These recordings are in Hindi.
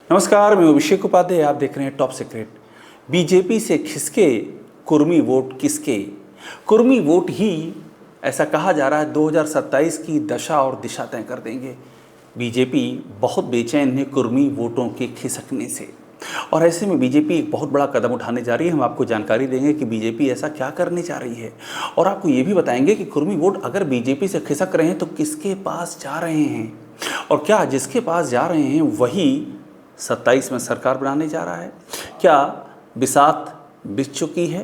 नमस्कार, मैं अभिषेक उपाध्याय। आप देख रहे हैं टॉप सीक्रेट। बीजेपी से खिसके कुर्मी वोट किसके? कुर्मी वोट ही ऐसा कहा जा रहा है 2027 की दशा और दिशा तय कर देंगे। बीजेपी बहुत बेचैन है कुर्मी वोटों के खिसकने से, और ऐसे में बीजेपी एक बहुत बड़ा कदम उठाने जा रही है। हम आपको जानकारी देंगे कि बीजेपी ऐसा क्या करने जा रही है, और आपको ये भी बताएंगे कि कुर्मी वोट अगर बीजेपी से खिसक रहे हैं तो किसके पास जा रहे हैं, और क्या जिसके पास जा रहे हैं वही 27 में सरकार बनाने जा रहा है। क्या बिसात बिछ चुकी है?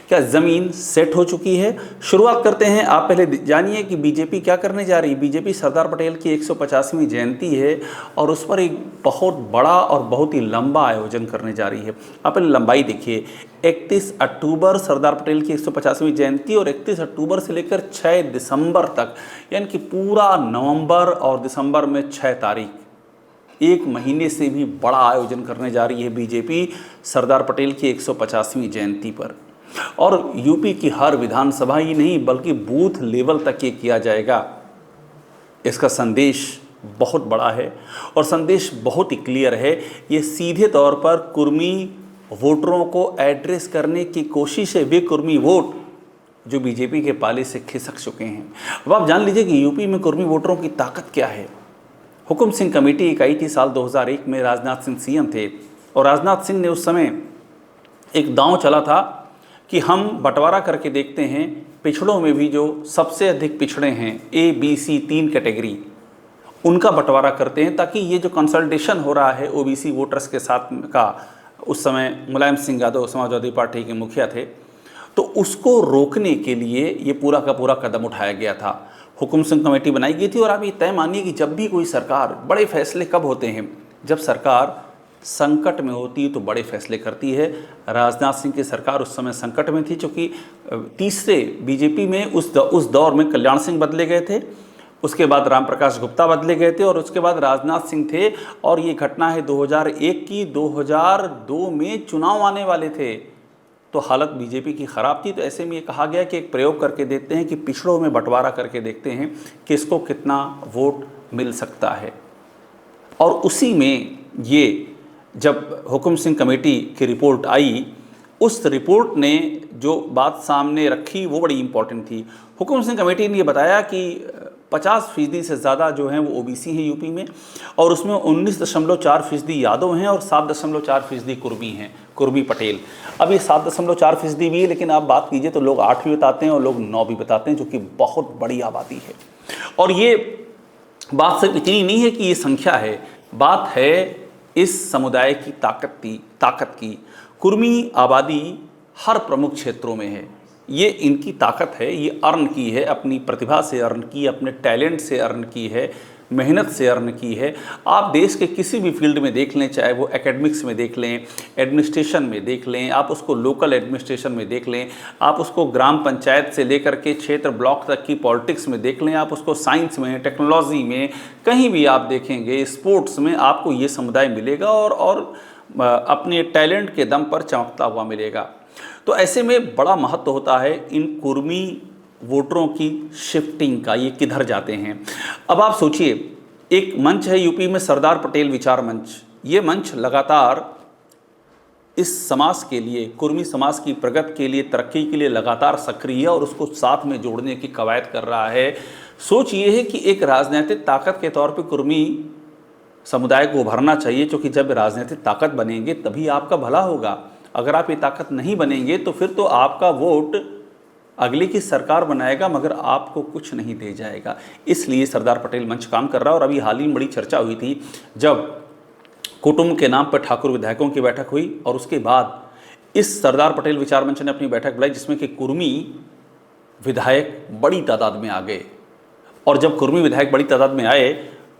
क्या ज़मीन सेट हो चुकी है? शुरुआत करते हैं। आप पहले जानिए कि बीजेपी क्या करने जा रही है। बीजेपी सरदार पटेल की 150वीं जयंती है और उस पर एक बहुत बड़ा और बहुत ही लंबा आयोजन करने जा रही है। आप पहले लंबाई देखिए। 31 अक्टूबर सरदार पटेल की 150वीं जयंती और 31 अक्टूबर से लेकर 6 दिसंबर तक, यानी कि पूरा नवंबर और दिसंबर में 6 तारीख, एक महीने से भी बड़ा आयोजन करने जा रही है बीजेपी सरदार पटेल की 150वीं जयंती पर। और यूपी की हर विधानसभा ही नहीं बल्कि बूथ लेवल तक ये किया जाएगा। इसका संदेश बहुत बड़ा है और संदेश बहुत ही क्लियर है। ये सीधे तौर पर कुर्मी वोटरों को एड्रेस करने की कोशिश है। वे कुर्मी वोट जो बीजेपी के पाले से खिसक चुके हैं। अब आप जान लीजिए कि यूपी में कुर्मी वोटरों की ताकत क्या है। हुकुम सिंह कमेटी एक आई थी साल 2001 में। राजनाथ सिंह सीएम थे और राजनाथ सिंह ने उस समय एक दांव चला था कि हम बंटवारा करके देखते हैं, पिछड़ों में भी जो सबसे अधिक पिछड़े हैं, ABC 3 कैटेगरी, उनका बंटवारा करते हैं ताकि ये जो कंसल्टेशन हो रहा है OBC वोटर्स के साथ का, उस समय मुलायम सिंह यादव समाजवादी पार्टी के मुखिया थे, तो उसको रोकने के लिए ये पूरा का पूरा कदम उठाया गया था। हुकुम सिंह कमेटी बनाई गई थी। और आप ये तय मानिए कि जब भी कोई सरकार, बड़े फैसले कब होते हैं? जब सरकार संकट में होती है तो बड़े फैसले करती है। राजनाथ सिंह की सरकार उस समय संकट में थी, क्योंकि तीसरे बीजेपी में उस दौर में कल्याण सिंह बदले गए थे, उसके बाद राम प्रकाश गुप्ता बदले गए थे और उसके बाद राजनाथ सिंह थे। और ये घटना है 2001 की। 2002 में चुनाव आने वाले थे तो हालत बीजेपी की ख़राब थी। तो ऐसे में ये कहा गया कि एक प्रयोग करके देखते हैं कि पिछड़ों में बंटवारा करके देखते हैं किसको कितना वोट मिल सकता है। और उसी में ये जब हुकुम सिंह कमेटी की रिपोर्ट आई, उस रिपोर्ट ने जो बात सामने रखी वो बड़ी इंपॉर्टेंट थी। हुकुम सिंह कमेटी ने ये बताया कि 50% से ज़्यादा जो हैं वो OBC हैं यूपी में, और उसमें 19.4% यादव हैं और 7.4% कुर्मी हैं, कुर्मी पटेल। अब ये 7.4% भी है, लेकिन आप बात कीजिए तो लोग 8 भी बताते हैं और लोग 9 भी बताते हैं, जो कि बहुत बड़ी आबादी है। और ये बात सिर्फ इतनी नहीं है कि ये संख्या है, बात है इस समुदाय की ताकत की। कुर्मी आबादी हर प्रमुख क्षेत्रों में है। ये इनकी ताकत है, ये अर्न की है, अपनी प्रतिभा से अर्न की, अपने टैलेंट से अर्न की है, मेहनत से अर्न की है। आप देश के किसी भी फील्ड में देख लें, चाहे वो एकेडमिक्स में देख लें, एडमिनिस्ट्रेशन में देख लें, आप उसको लोकल एडमिनिस्ट्रेशन में देख लें, आप उसको ग्राम पंचायत से लेकर के क्षेत्र ब्लॉक तक की पॉलिटिक्स में देख लें, आप उसको साइंस में, टेक्नोलॉजी में, कहीं भी आप देखेंगे, स्पोर्ट्स में आपको ये समुदाय मिलेगा और अपने टैलेंट के दम पर चमकता हुआ मिलेगा। तो ऐसे में बड़ा महत्व होता है इन कुर्मी वोटरों की शिफ्टिंग का, ये किधर जाते हैं। अब आप सोचिए, एक मंच है यूपी में सरदार पटेल विचार मंच। ये मंच लगातार इस समाज के लिए, कुर्मी समाज की प्रगति के लिए, तरक्की के लिए लगातार सक्रिय है और उसको साथ में जोड़ने की कवायद कर रहा है। सोच ये है कि एक राजनीतिक ताकत के तौर पर कुर्मी समुदाय को उभरना चाहिए, क्योंकि जब राजनीतिक ताकत बनेंगे तभी आपका भला होगा। अगर आप ये ताकत नहीं बनेंगे तो फिर तो आपका वोट अगले की सरकार बनाएगा मगर आपको कुछ नहीं दे जाएगा। इसलिए सरदार पटेल मंच काम कर रहा है। और अभी हाल ही में बड़ी चर्चा हुई थी जब कुटुंब के नाम पर ठाकुर विधायकों की बैठक हुई, और उसके बाद इस सरदार पटेल विचार मंच ने अपनी बैठक बुलाई, जिसमें कि कुर्मी विधायक बड़ी तादाद में आ गए। और जब कुर्मी विधायक बड़ी तादाद में आए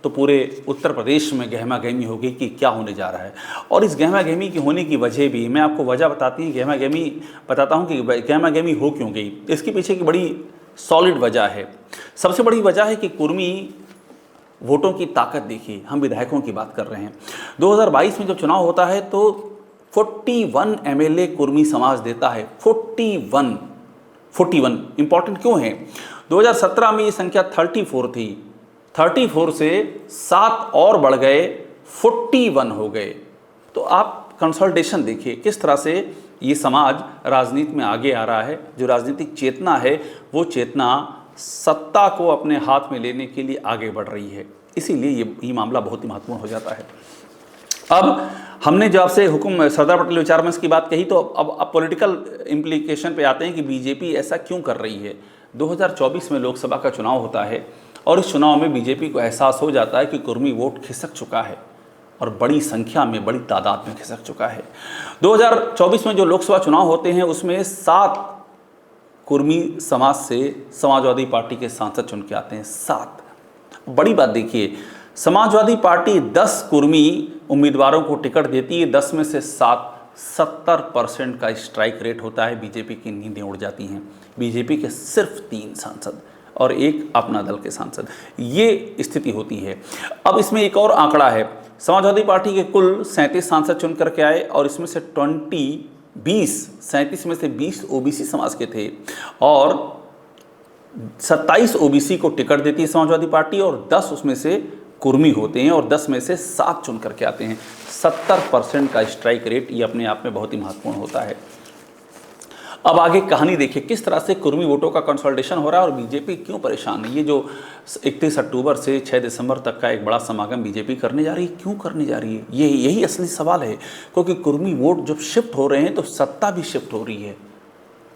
तो पूरे उत्तर प्रदेश में गहमा गहमी हो गई कि क्या होने जा रहा है। और इस गहमा गहमी की होने की वजह भी मैं आपको वजह बताता हूँ कि गहमा गहमी हो क्यों गई। इसके पीछे की बड़ी सॉलिड वजह है। सबसे बड़ी वजह है कि कुर्मी वोटों की ताकत देखिए। हम विधायकों की बात कर रहे हैं। 2022 में जब चुनाव होता है तो 41 MLA कुर्मी समाज देता है। 41 इंपॉर्टेंट क्यों है? 2017 में ये संख्या 34 थी। 34 से 7 और बढ़ गए 41 हो गए। तो आप कंसोलिडेशन देखिए किस तरह से ये समाज राजनीति में आगे आ रहा है। जो राजनीतिक चेतना है वो चेतना सत्ता को अपने हाथ में लेने के लिए आगे बढ़ रही है, इसीलिए ये मामला बहुत ही महत्वपूर्ण हो जाता है। अब हमने जो आपसे हुकुम सरदार पटेल विचार मंच की बात कही, तो अब पॉलिटिकल इम्प्लीकेशन पे आते हैं कि बीजेपी ऐसा क्यों कर रही है। 2024 में लोकसभा का चुनाव होता है और इस चुनाव में बीजेपी को एहसास हो जाता है कि कुर्मी वोट खिसक चुका है और बड़ी संख्या में, बड़ी तादाद में खिसक चुका है। 2024 में जो लोकसभा चुनाव होते हैं उसमें 7 कुर्मी समाज से समाजवादी पार्टी के सांसद चुन के आते हैं। 7। बड़ी बात देखिए, समाजवादी पार्टी 10 कुर्मी उम्मीदवारों को टिकट देती है, 10 में से 7, 70% का स्ट्राइक रेट होता है। बीजेपी की नींदें उड़ जाती हैं। बीजेपी के सिर्फ 3 सांसद और एक अपना दल के सांसद, ये स्थिति होती है। अब इसमें एक और आंकड़ा है, समाजवादी पार्टी के कुल 37 सांसद चुन करके आए और इसमें से 37 में से 20 ओबीसी समाज के थे और 27 ओबीसी को टिकट देती है समाजवादी पार्टी और 10 उसमें से कुर्मी होते हैं और 10 में से 7 चुन करके आते हैं। 70% का स्ट्राइक रेट, ये अपने आप में बहुत ही महत्वपूर्ण होता है। अब आगे कहानी देखिए किस तरह से कुर्मी वोटों का कंसोलिडेशन हो रहा है और बीजेपी क्यों परेशान है। ये जो 31 अक्टूबर से 6 दिसंबर तक का एक बड़ा समागम बीजेपी करने जा रही है, क्यों करने जा रही है, यही असली सवाल है। क्योंकि कुर्मी वोट जब शिफ्ट हो रहे हैं तो सत्ता भी शिफ्ट हो रही है।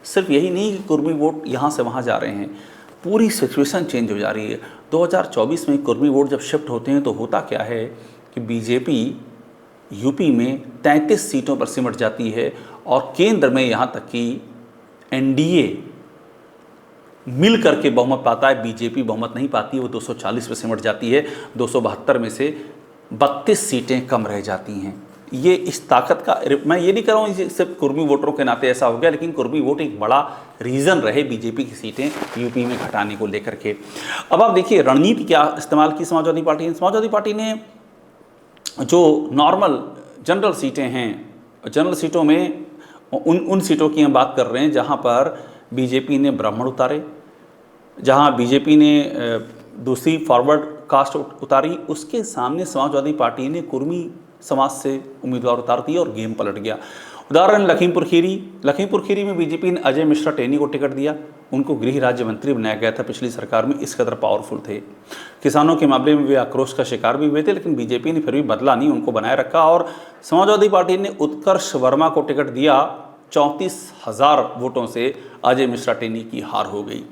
सिर्फ यही नहीं कि कुर्मी वोट यहाँ से वहाँ जा रहे हैं, पूरी सिचुएशन चेंज हो जा रही है। 2024 में कुर्मी वोट जब शिफ्ट होते हैं तो होता क्या है कि बीजेपी यूपी में 33 सीटों पर सिमट जाती है और केंद्र में यहाँ तक कि एनडीए मिल करके बहुमत पाता है, बीजेपी बहुमत नहीं पाती, वो 240 पर सिमट जाती है। 272 में से 32 सीटें कम रह जाती हैं। ये इस ताकत का, मैं ये नहीं कर रहा हूँ सिर्फ कुर्मी वोटरों के नाते ऐसा हो गया, लेकिन कुर्मी वोट एक बड़ा रीज़न रहे बीजेपी की सीटें यूपी में घटाने को लेकर के। अब आप देखिए रणनीति क्या इस्तेमाल की समाजवादी पार्टी ने। समाजवादी पार्टी ने जो नॉर्मल जनरल सीटें हैं, जनरल सीटों में उन सीटों की हम बात कर रहे हैं जहां पर बीजेपी ने ब्राह्मण उतारे, जहां बीजेपी ने दूसरी फॉरवर्ड कास्ट उतारी, उसके सामने समाजवादी पार्टी ने कुर्मी समाज से उम्मीदवार उतार दिए और गेम पलट गया। उदाहरण लखीमपुर खीरी में बीजेपी ने अजय मिश्रा टेनी को टिकट दिया, उनको गृह राज्य मंत्री बनाया गया था पिछली सरकार में, इस कदर पावरफुल थे। किसानों के मामले में वे आक्रोश का शिकार भी हुए थे, लेकिन बीजेपी ने फिर भी बदला नहीं, उनको बनाए रखा। और समाजवादी पार्टी ने उत्कर्ष वर्मा को टिकट दिया, 34,000 वोटों से अजय मिश्रा टेनी की हार हो गई।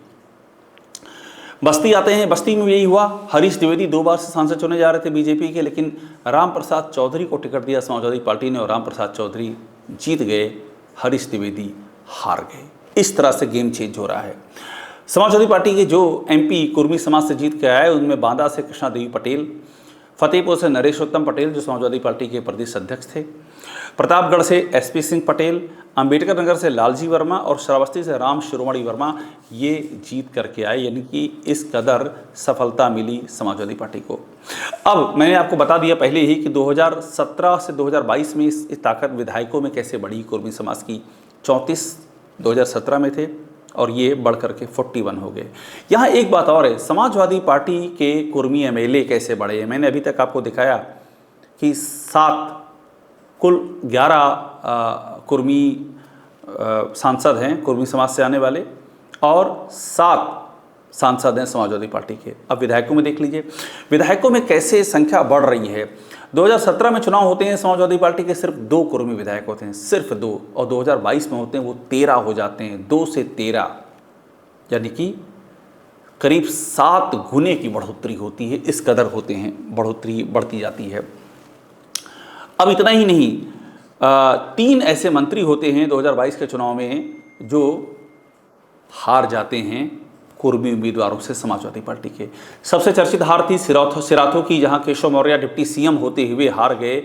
बस्ती आते हैं, बस्ती में यही हुआ। हरीश द्विवेदी 2 बार से सांसद चुने जा रहे थे बीजेपी के, लेकिन राम प्रसाद चौधरी को टिकट दिया समाजवादी पार्टी ने और राम प्रसाद चौधरी जीत गए, हरीश द्विवेदी हार गए। इस तरह से गेम चेंज हो रहा है। समाजवादी पार्टी के जो एमपी कुर्मी समाज से जीत के आए उनमें बांदा से कृष्णा देवी पटेल, फतेहपुर से नरेशोत्तम पटेल जो समाजवादी पार्टी के प्रदेश अध्यक्ष थे, प्रतापगढ़ से एसपी सिंह पटेल, अंबेडकर नगर से लालजी वर्मा और श्रावस्ती से राम शिरोमणि वर्मा, ये जीत करके आए। यानी कि इस कदर सफलता मिली समाजवादी पार्टी को। अब मैंने आपको बता दिया पहले ही कि 2017 से 2022 में इस ताकत विधायकों में कैसे बढ़ी कुर्मी समाज की। 34 2017 में थे और ये बढ़ करके 41 हो गए। यहाँ एक बात और है, समाजवादी पार्टी के कुर्मी एमएलए कैसे बढ़े। मैंने अभी तक आपको दिखाया कि 7 कुल 11 कुर्मी सांसद हैं कुर्मी समाज से आने वाले और 7 सांसद हैं समाजवादी पार्टी के। अब विधायकों में देख लीजिए, विधायकों में कैसे संख्या बढ़ रही है। 2017 में चुनाव होते हैं, समाजवादी पार्टी के सिर्फ 2 कुर्मी विधायक होते हैं, सिर्फ 2, और 2022 में होते हैं वो 13 हो जाते हैं, 2 से 13, यानी कि करीब 7 गुने की बढ़ोतरी होती है। इस कदर होते हैं, बढ़ोतरी बढ़ती जाती है। अब इतना ही नहीं, 3 ऐसे मंत्री होते हैं 2022 के चुनाव में जो हार जाते हैं कुर्मी उम्मीदवारों से समाजवादी पार्टी के। सबसे चर्चित हार थी सिराथों की, जहां केशव मौर्य डिप्टी सीएम होते हुए हार गए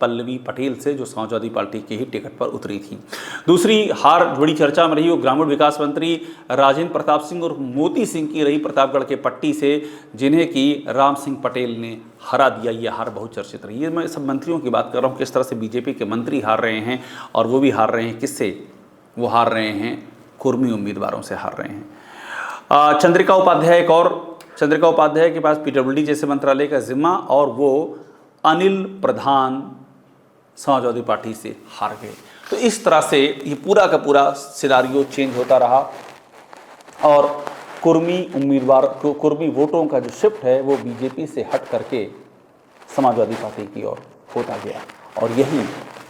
पल्लवी पटेल से जो समाजवादी पार्टी के ही टिकट पर उतरी थी। दूसरी हार बड़ी चर्चा में रही वो ग्रामीण विकास मंत्री राजेंद्र प्रताप सिंह और मोती सिंह की रही प्रतापगढ़ के पट्टी से, जिन्हें कि राम सिंह पटेल ने हरा दिया। ये हार बहुत चर्चित रही है। मैं सब मंत्रियों की बात कर रहा हूँ, किस तरह से बीजेपी के मंत्री हार रहे हैं, और वो भी हार रहे हैं किससे, वो हार रहे हैं कुर्मी उम्मीदवारों से हार रहे हैं। चंद्रिका उपाध्याय, एक और चंद्रिका उपाध्याय के पास पीडब्ल्यूडी जैसे मंत्रालय का जिम्मा, और वो अनिल प्रधान समाजवादी पार्टी से हार गए। तो इस तरह से ये पूरा का पूरा सिनारियो चेंज होता रहा और कुर्मी वोटों का जो शिफ्ट है वो बीजेपी से हट करके समाजवादी पार्टी की ओर होता गया और यही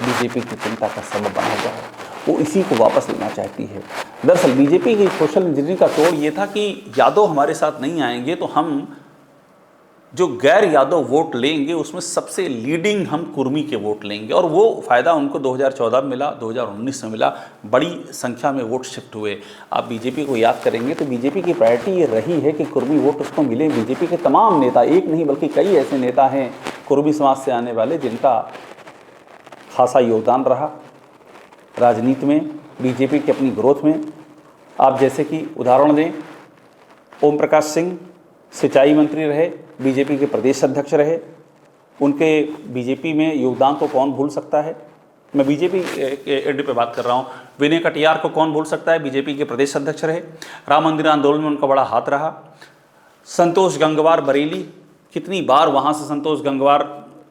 बीजेपी की चिंता का सबब बना हुआ है। वो इसी को वापस लेना चाहती है। दरअसल बीजेपी की सोशल इंजीनियरिंग का तोड़ ये था कि यादव हमारे साथ नहीं आएंगे तो हम जो गैर यादव वोट लेंगे उसमें सबसे लीडिंग हम कुर्मी के वोट लेंगे और वो फ़ायदा उनको 2014 में मिला, 2019 में मिला, बड़ी संख्या में वोट शिफ्ट हुए। आप बीजेपी को याद करेंगे तो बीजेपी की प्रायोरिटी ये रही है कि कुर्मी वोट उसको मिले। बीजेपी के तमाम नेता, एक नहीं बल्कि कई ऐसे नेता हैं कुर्मी समाज से आने वाले जिनका खासा योगदान रहा राजनीति में, बीजेपी की अपनी ग्रोथ में। आप जैसे कि उदाहरण दें, ओम प्रकाश सिंह सिंचाई मंत्री रहे, बीजेपी के प्रदेश अध्यक्ष रहे, उनके बीजेपी में योगदान को कौन भूल सकता है। मैं बीजेपी के एंड पे बात कर रहा हूँ। विनय कटियार को कौन भूल सकता है, बीजेपी के प्रदेश अध्यक्ष रहे। राम मंदिर आंदोलन में उनका बड़ा हाथ रहा। संतोष गंगवार बरेली, कितनी बार वहाँ से संतोष गंगवार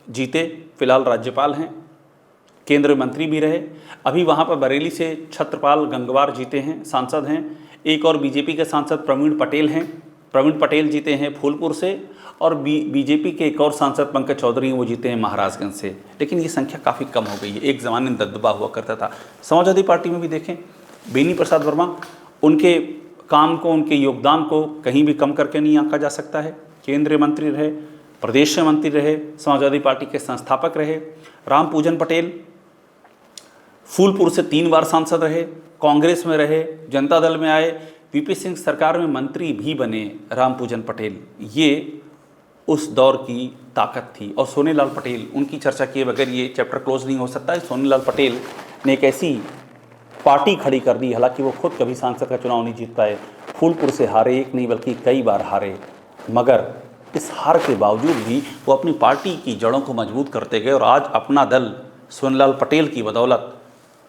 जीते, फिलहाल राज्यपाल हैं, केंद्रीय मंत्री भी रहे। अभी वहाँ पर बरेली से छत्रपाल गंगवार जीते हैं, सांसद हैं। एक और बीजेपी के सांसद प्रवीण पटेल हैं, प्रवीण पटेल जीते हैं फूलपुर से और बीजेपी के एक और सांसद पंकज चौधरी हैं, वो जीते हैं महाराजगंज से। लेकिन ये संख्या काफ़ी कम हो गई है, एक ज़माने में दबदबा हुआ करता था। समाजवादी पार्टी में भी देखें, बेनी प्रसाद वर्मा, उनके काम को, उनके योगदान को कहीं भी कम करके नहीं आंका जा सकता है। केंद्रीय मंत्री रहे, प्रदेश मंत्री रहे, समाजवादी पार्टी के संस्थापक रहे। राम पूजन पटेल फूलपुर से 3 बार सांसद रहे, कांग्रेस में रहे, जनता दल में आए, वीपी सिंह सरकार में मंत्री भी बने राम पूजन पटेल। ये उस दौर की ताकत थी। और सोनेलाल पटेल, उनकी चर्चा किए बगैर ये चैप्टर क्लोज नहीं हो सकता है। सोनेलाल पटेल ने एक ऐसी पार्टी खड़ी कर दी, हालांकि वो खुद कभी सांसद का चुनाव नहीं जीत पाए, फूलपुर से हारे, एक नहीं बल्कि कई बार हारे, मगर इस हार के बावजूद भी वो अपनी पार्टी की जड़ों को मजबूत करते गए और आज अपना दल सोनेलाल पटेल की बदौलत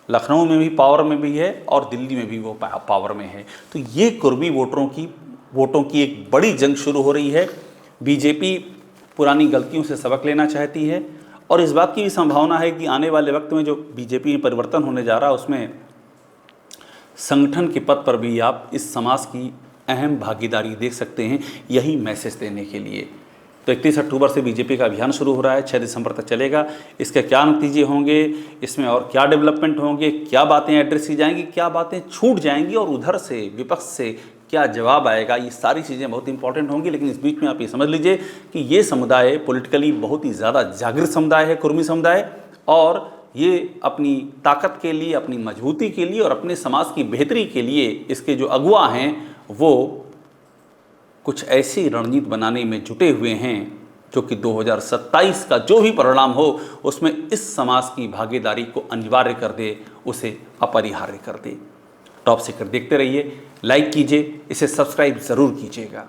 लखनऊ में भी पावर में भी है और दिल्ली में भी वो पावर में है। तो ये कुर्मी वोटों की एक बड़ी जंग शुरू हो रही है। बीजेपी पुरानी गलतियों से सबक लेना चाहती है और इस बात की भी संभावना है कि आने वाले वक्त में जो बीजेपी में परिवर्तन होने जा रहा है उसमें संगठन के पद पर भी आप इस समाज की अहम भागीदारी देख सकते हैं, यही मैसेज देने के लिए। तो 31 अक्टूबर से बीजेपी का अभियान शुरू हो रहा है, 6 दिसंबर तक चलेगा। इसके क्या नतीजे होंगे, इसमें और क्या डेवलपमेंट होंगे, क्या बातें एड्रेस की जाएंगी, क्या बातें छूट जाएंगी और उधर से विपक्ष से क्या जवाब आएगा, ये सारी चीज़ें बहुत इंपॉर्टेंट होंगी। लेकिन इस बीच में आप ये समझ लीजिए कि ये समुदाय पॉलिटिकली बहुत ही ज़्यादा जागृत समुदाय है, कुर्मी समुदाय, और ये अपनी ताकत के लिए, अपनी मजबूती के लिए और अपने समाज की बेहतरी के लिए इसके जो अगुवा हैं वो कुछ ऐसी रणनीति बनाने में जुटे हुए हैं जो कि 2027 का जो भी परिणाम हो उसमें इस समाज की भागीदारी को अनिवार्य कर दे, उसे अपरिहार्य कर दे। टॉप सीक्रेट देखते रहिए, लाइक कीजिए, इसे सब्सक्राइब ज़रूर कीजिएगा।